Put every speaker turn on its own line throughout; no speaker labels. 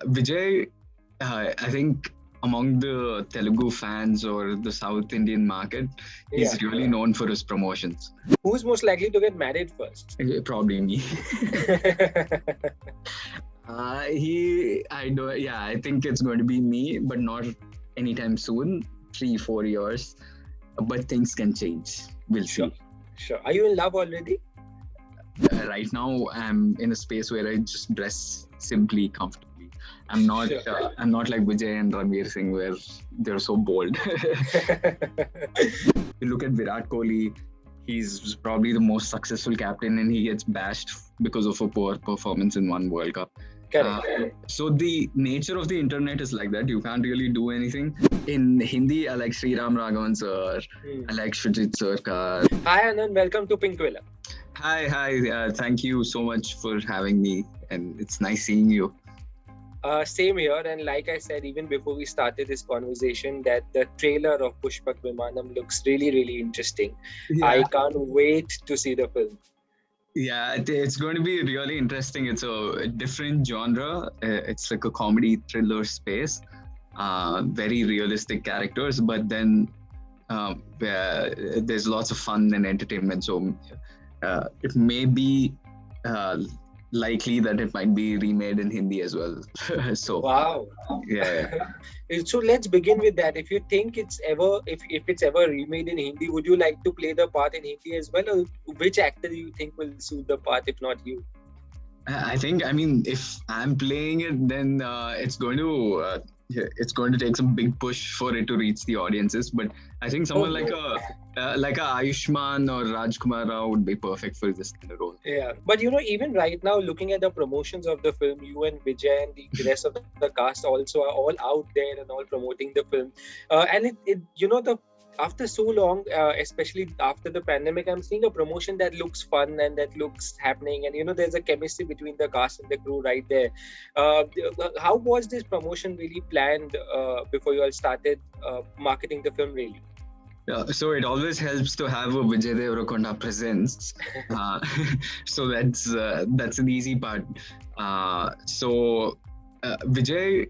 Vijay, I think among the Telugu fans or the South Indian market, he's really known for his promotions.
Who's most likely to get married first?
Probably me. I think it's going to be me, but not anytime soon. 3-4 years, but things can change. We'll see.
Sure. Are you in love already?
Right now, I'm in a space where I just dress simply, comfortably. I'm not like Vijay and Ranveer Singh, where they're so bold. You look at Virat Kohli. He's probably the most successful captain, and he gets bashed because of a poor performance in one World Cup. So the nature of the internet is like that. You can't really do anything. In Hindi, I like Sri Ram Raghavan sir. I like Shujit Sarkar.
Hi Anand, welcome to Pinkvilla.
Hi. Thank you so much for having me, and it's nice seeing you.
Same here, and like I said even before we started this conversation, that the trailer of Pushpaka Vimanam looks really, really interesting. Yeah. I can't wait to see the film.
Yeah, it's going to be really interesting. It's a different genre. It's like a comedy thriller space. Very realistic characters, but then there's lots of fun and entertainment. So it may be likely that it might be remade in Hindi as well. So
wow.
Yeah.
So let's begin with that. If you think it's ever if it's ever remade in Hindi, would you like to play the part in Hindi as well, or which actor do you think will suit the part if not you?
I mean, if I'm playing it, then it's going to take some big push for it to reach the audiences. But I think someone like a Ayushmann or Rajkummar would be perfect for this kind of role.
Yeah, but even right now, looking at the promotions of the film, you and Vijay and the rest of the cast also are all out there and all promoting the film. And after so long, especially after the pandemic, I'm seeing a promotion that looks fun and that looks happening. And, there's a chemistry between the cast and the crew right there. How was this promotion really planned before you all started marketing the film really?
So it always helps to have a Vijay Deverakonda presence. So that's an easy part. Vijay,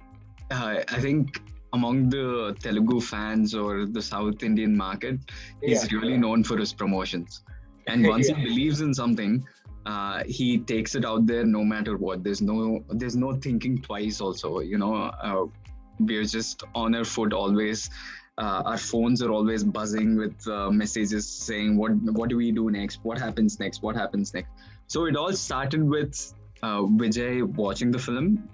I think among the Telugu fans or the South Indian market, he's really known for his promotions. And once he believes in something, he takes it out there no matter what. There's no thinking twice also, we're just on our foot always. Our phones are always buzzing with messages saying, what do we do next? What happens next? So it all started with Vijay watching the film.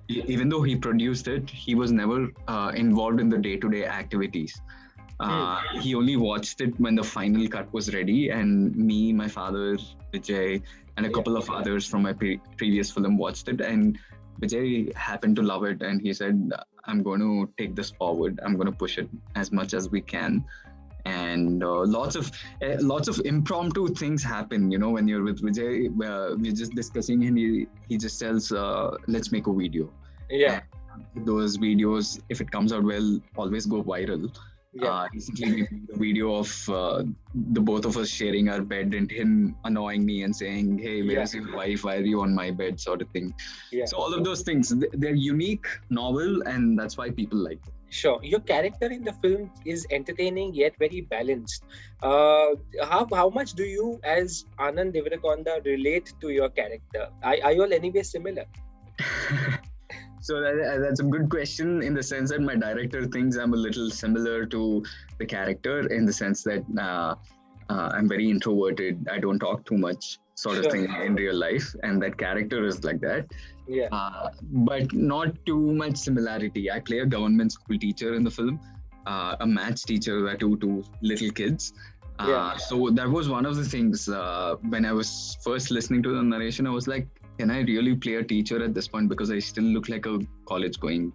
Even though he produced it, he was never involved in the day-to-day activities. He only watched it when the final cut was ready, and me, my father, Vijay, and a couple of others from my previous film watched it, and Vijay happened to love it, and he said, I'm going to take this forward. I'm going to push it as much as we can. And lots of impromptu things happen, when you're with Vijay. We're just discussing, and he just tells, let's make a video.
Yeah.
And those videos, if it comes out well, always go viral. Recently we made a video of the both of us sharing our bed and him annoying me and saying, hey, where's your wife? Why are you on my bed? Sort of thing. So all of those things, they're unique, novel, and that's why people like them.
Sure. Your character in the film is entertaining yet very balanced. How much do you as Anand Deverakonda relate to your character? Are you all anyway similar?
So that's a good question, in the sense that my director thinks I'm a little similar to the character, in the sense that I'm very introverted. I don't talk too much, sort of thing in real life, and that character is like that. But not too much similarity. I play a government school teacher in the film, a maths teacher to little kids. So that was one of the things when I was first listening to the narration. I was like, can I really play a teacher at this point? Because I still look like a college-going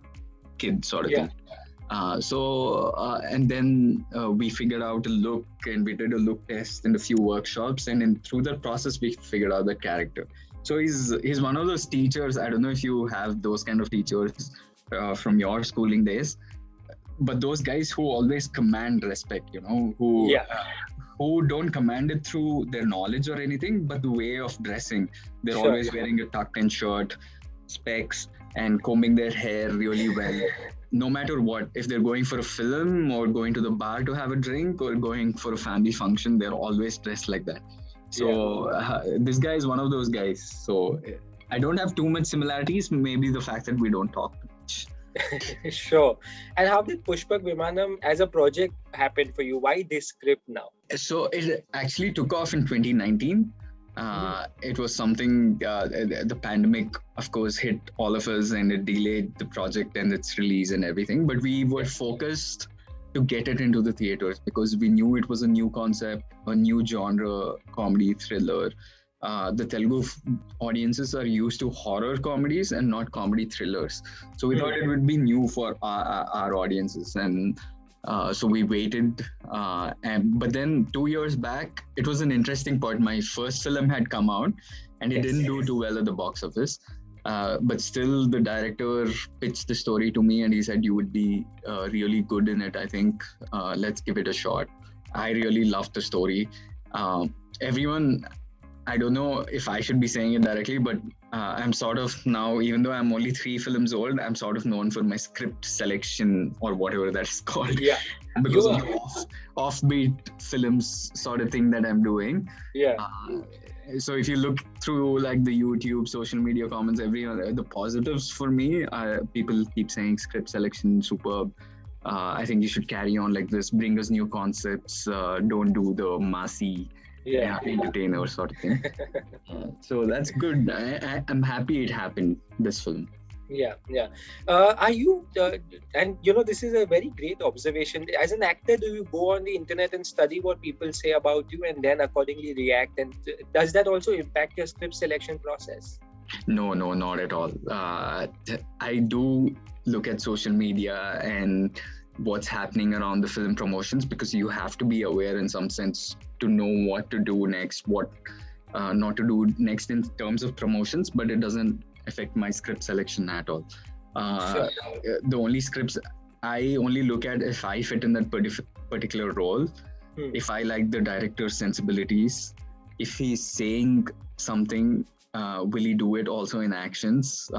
kid, sort of thing. And then we figured out a look, and we did a look test and a few workshops, and through that process we figured out that character. So he's one of those teachers. I don't know if you have those kind of teachers from your schooling days, but those guys who always command respect, who don't command it through their knowledge or anything, but the way of dressing. They're always wearing a tucked-in shirt, specs, and combing their hair really well. No matter what, if they're going for a film or going to the bar to have a drink or going for a family function, they're always dressed like that. So this guy is one of those guys. So I don't have too much similarities. Maybe the fact that we don't talk much.
Sure. And how did Pushpaka Vimanam as a project happen for you? Why this script now?
So it actually took off in 2019. It was something, the pandemic, of course, hit all of us and it delayed the project and its release and everything. But we were focused to get it into the theaters because we knew it was a new concept, a new genre, comedy, thriller. The Telugu audiences are used to horror comedies and not comedy thrillers. So we thought it would be new for our audiences. And so we waited. But then 2 years back, it was an interesting part. My first film had come out and it didn't do too well at the box office. But still, the director pitched the story to me and he said, you would be really good in it, I think. Let's give it a shot. I really loved the story. Everyone, I don't know if I should be saying it directly, but I'm sort of now, even though I'm only 3 films old, I'm sort of known for my script selection or whatever that is called.
Yeah.
Because of the offbeat films sort of thing that I'm doing.
Yeah.
So if you look through like the YouTube, social media comments, everyone, the positives for me, people keep saying script selection superb. I think you should carry on like this, bring us new concepts, don't do the massy entertainer sort of thing. So that's good. I'm happy it happened, this film.
Yeah. Are you, and this is a very great observation. As an actor, do you go on the internet and study what people say about you and then accordingly react? And does that also impact your script selection process?
No, not at all. I do look at social media and what's happening around the film promotions because you have to be aware in some sense to know what to do next, what not to do next in terms of promotions, but it doesn't affect my script selection at all.
Sure.
The only scripts I only look at if I fit in that particular role, if I like the director's sensibilities, if he's saying something, will he do it also in actions?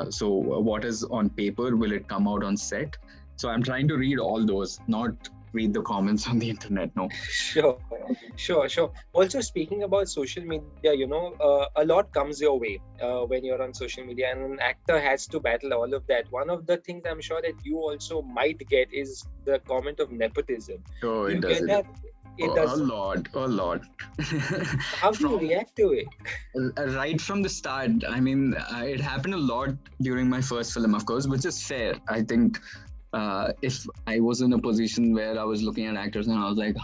So what is on paper, will it come out on set? So I'm trying to read all those, not read the comments on the internet. No.
Sure. Also, speaking about social media, a lot comes your way when you're on social media, and an actor has to battle all of that. One of the things I'm sure that you also might get is the comment of nepotism.
Oh, it does.
It does.
A lot.
How do you react to it?
Right from the start. I mean, it happened a lot during my first film, of course, which is fair. I think if I was in a position where I was looking at actors and I was like,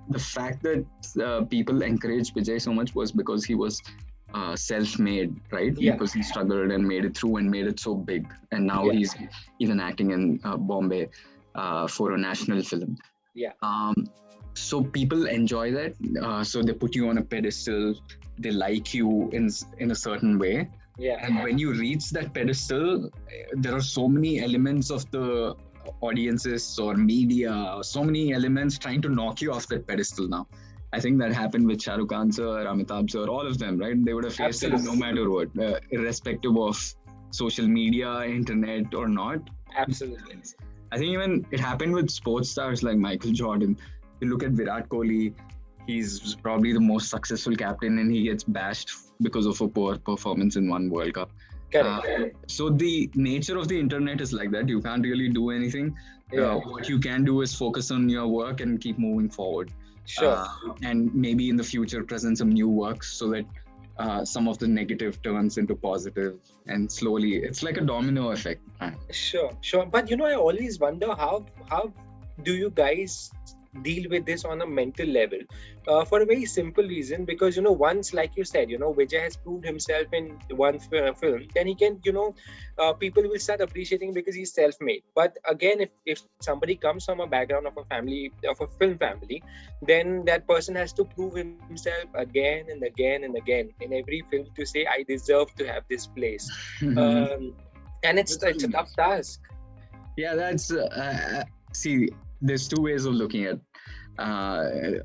the fact that people encouraged Vijay so much was because he was self-made, right?
Yeah.
Because he struggled and made it through and made it so big. And now he's even acting in Bombay for a national film.
Yeah.
So people enjoy that. So they put you on a pedestal. They like you in a certain way.
Yeah.
And when you reach that pedestal, there are so many elements of the audiences or media, so many elements trying to knock you off that pedestal now. I think that happened with Shah Rukh Khan sir, Amitabh sir, all of them, right? They would have faced it no matter what, irrespective of social media, internet or not.
Absolutely.
I think even it happened with sports stars like Michael Jordan. You look at Virat Kohli, he's probably the most successful captain and he gets bashed because of a poor performance in one World Cup. So the nature of the internet is like that. You can't really do anything. What you can do is focus on your work and keep moving forward.
Sure.
And maybe in the future present some new works so that some of the negative turns into positive, and slowly it's like a domino effect.
Sure. But I always wonder how do you guys deal with this on a mental level, for a very simple reason, because once, like you said, Vijay has proved himself in one film, then he can, people will start appreciating because he's self-made. But again, if somebody comes from a background of a film family, then that person has to prove himself again and again and again in every film to say, I deserve to have this place. And it's a tough task.
Yeah, that's see, there's two ways of looking at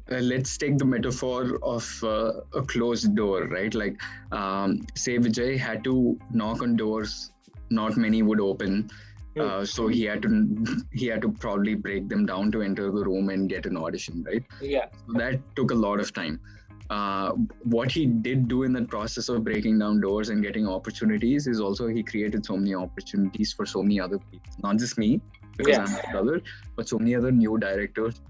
let's take the metaphor of a closed door, right? Like, say Vijay had to knock on doors, not many would open. So he had to probably break them down to enter the room and get an audition, right?
Yeah.
So that took a lot of time. What he did do in that process of breaking down doors and getting opportunities is also he created so many opportunities for so many other people, not just me, because I'm a brother, but so many other new directors.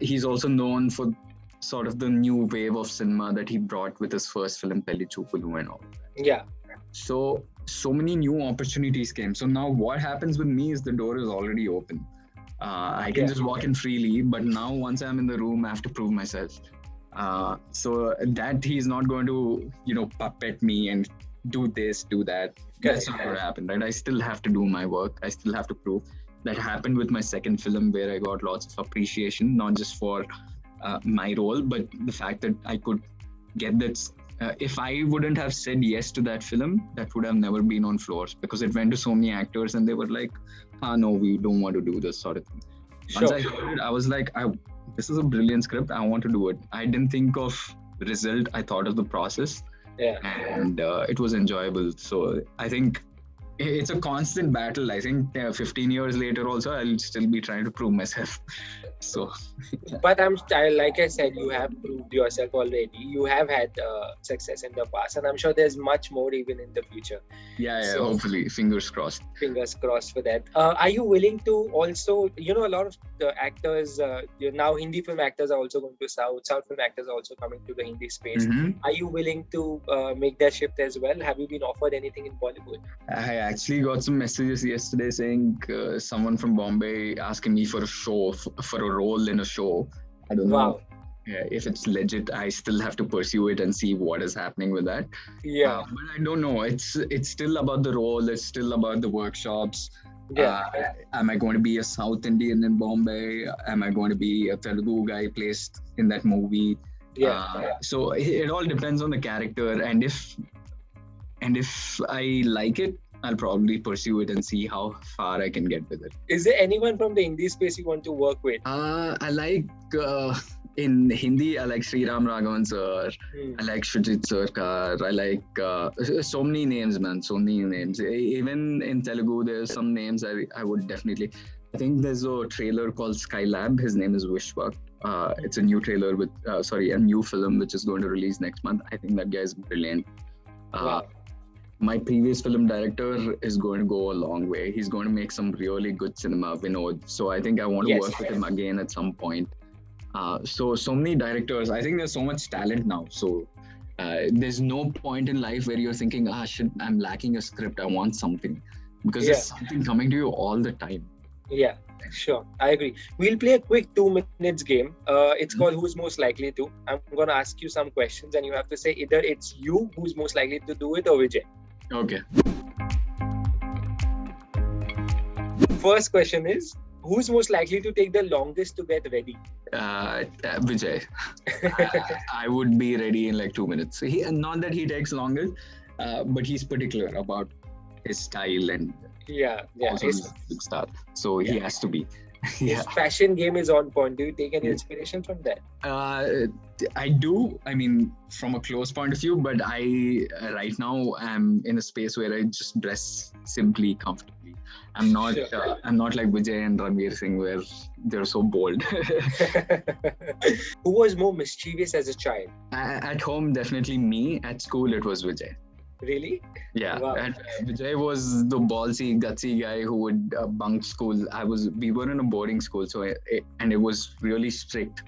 He's also known for sort of the new wave of cinema that he brought with his first film, Pelli Choopulu and all.
Yeah.
So many new opportunities came. So now what happens with me is the door is already open. I can just walk in freely, but now once I'm in the room, I have to prove myself. So that he's not going to, puppet me and do this, do that. That's not going to happen, right? I still have to do my work. I still have to prove. That happened with my second film, where I got lots of appreciation, not just for my role, but the fact that I could get that. If I wouldn't have said yes to that film, that would have never been on floors, because it went to so many actors and they were like, no, we don't want to do this sort of thing. Once I heard it, I was like, this is a brilliant script. I want to do it. I didn't think of the result. I thought of the process.
Yeah.
And it was enjoyable. So I think it's a constant battle. I think 15 years later also, I'll still be trying to prove myself. So,
but like I said, you have proved yourself already. You have had success in the past, and I'm sure there's much more even in the future.
So, hopefully, fingers crossed.
Fingers crossed for that. Are you willing to also, a lot of the actors, now Hindi film actors are also going to South film actors are also coming to the Hindi space.
Mm-hmm.
Are you willing to make that shift as well? Have you been offered anything in Bollywood?
I actually got some messages yesterday saying someone from Bombay asking me for a show, for a role in a show. I don't know if it's legit. I still have to pursue it and see what is happening with that.
Yeah.
But I don't know. It's still about the role. It's still about the workshops. Am I going to be a South Indian in Bombay? Am I going to be a Telugu guy placed in that movie? So it all depends on the character, and if I like it, I'll probably pursue it and see how far I can get with it.
Is there anyone from the Hindi space you want to work with?
I like, in Hindi, I like Sriram Raghavan sir. I like Shujit Sarkar. I like so many names, man. So many names. Even in Telugu, there's some names I would definitely... I think there's a trailer called Skylab. His name is Vishwak. It's a new trailer with, a new film which is going to release next month. I think that guy is brilliant. My previous film director is going to go a long way. He's going to make some really good cinema, Vinod. So I think I want to work with him again at some point. So many directors. I think there's so much talent now. So there's no point in life where you're thinking, I'm lacking a script. I want something. Because there's something coming to you all the time.
Yeah, sure. I agree. We'll play a quick 2 minutes game. It's called Who's Most Likely To. I'm going to ask you some questions and you have to say either it's you who's most likely to do it or Vijay.
Okay.
First question is, who's most likely to take the longest to get ready?
Vijay. I would be ready in like 2 minutes. Not that he takes longer, but he's particular about his style and also his big star. So he has to be.
His fashion game is on point. Do you take any inspiration from that?
I do. I mean, from a close point of view, but I right now am in a space where I just dress simply, comfortably. I'm not like Vijay and Ranveer Singh where they're so bold.
Who was more mischievous as a child?
At home, definitely me. At school, it was Vijay.
Really?
Yeah. Wow. Vijay was the ballsy, gutsy guy who would bunk school. We were in a boarding school, and it was really strict.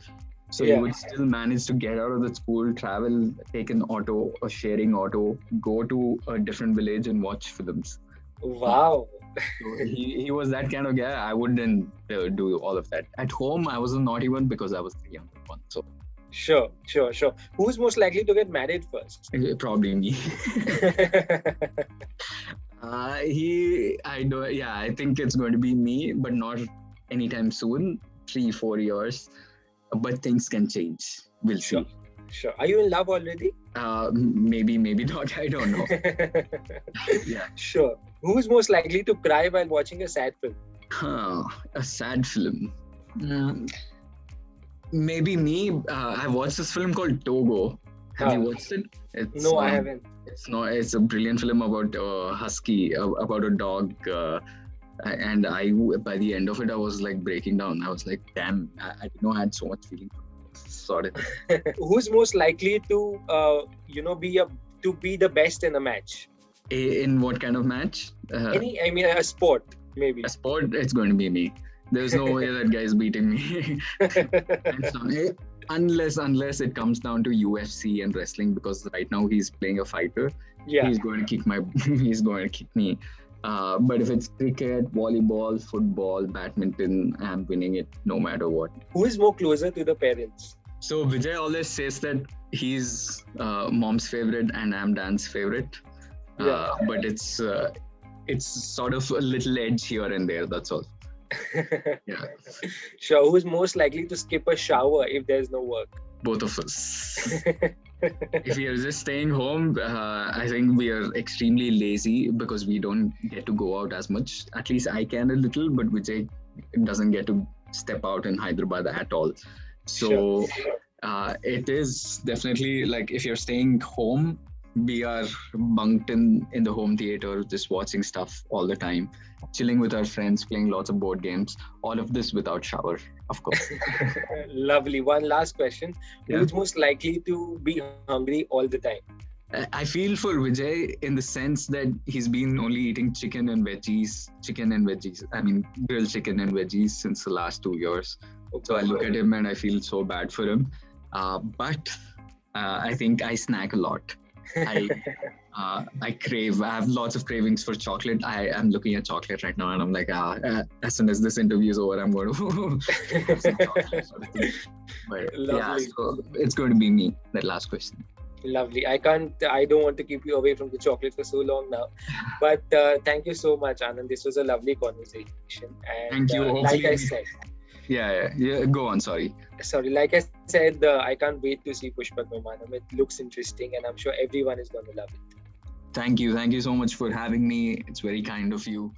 So he would still manage to get out of the school, travel, take an auto, a sharing auto, go to a different village and watch films.
Wow.
So he was that kind of guy. I wouldn't do all of that. At home, I was a naughty one because I was the younger one. So.
Sure. Who's most likely to get married first?
Probably me. I think it's going to be me, but not anytime soon. 3-4 years. But things can change. We'll see.
Sure. Are you in love already?
Maybe not. I don't know. Yeah.
Sure. Who's most likely to cry while watching a sad film?
A sad film. maybe me. I watched this film called Togo. Have you watched it?
No, I haven't.
It's a brilliant film about a husky, about a dog. And by the end of it, I was like breaking down. I was like, damn, I didn't know I had so much feeling for this sort of thing.
Who's most likely to, be the best in a match?
In what kind of match?
A sport, maybe.
A sport, it's going to be me. There's no way that guy's beating me. Unless it comes down to UFC and wrestling, because right now he's playing a fighter.
Yeah.
He's going to kick me. But if it's cricket, volleyball, football, badminton, I'm winning it no matter what.
Who is more closer to the parents?
So Vijay always says that he's mom's favorite and I'm Dan's favorite. But it's sort of a little edge here and there, that's all. Yeah.
Sure. Who's most likely to skip a shower if there's no work?
Both of us. If we are just staying home, I think we are extremely lazy because we don't get to go out as much. At least I can a little, but Vijay doesn't get to step out in Hyderabad at all. So it is definitely like if you're staying home, we are bunked in the home theater, just watching stuff all the time, chilling with our friends, playing lots of board games, all of this without shower, of course.
Lovely. One last question. Who's most likely to be hungry all the time?
I feel for Vijay in the sense that he's been only eating chicken and veggies. I mean, grilled chicken and veggies since the last 2 years. Okay. So I look at him and I feel so bad for him. But I think I snack a lot. I crave. I have lots of cravings for chocolate. I am looking at chocolate right now, and I'm like, as soon as this interview is over, I'm going to have some chocolate. Sort of thing. But so it's going to be me. That last question.
Lovely. I don't want to keep you away from the chocolate for so long now. But thank you so much, Anand. This was a lovely conversation. And
thank you.
Like I said.
Yeah. Go on. Sorry.
Like I said, I can't wait to see Pushpaka Vimanam. It looks interesting, and I'm sure everyone is going to love it.
Thank you so much for having me. It's very kind of you.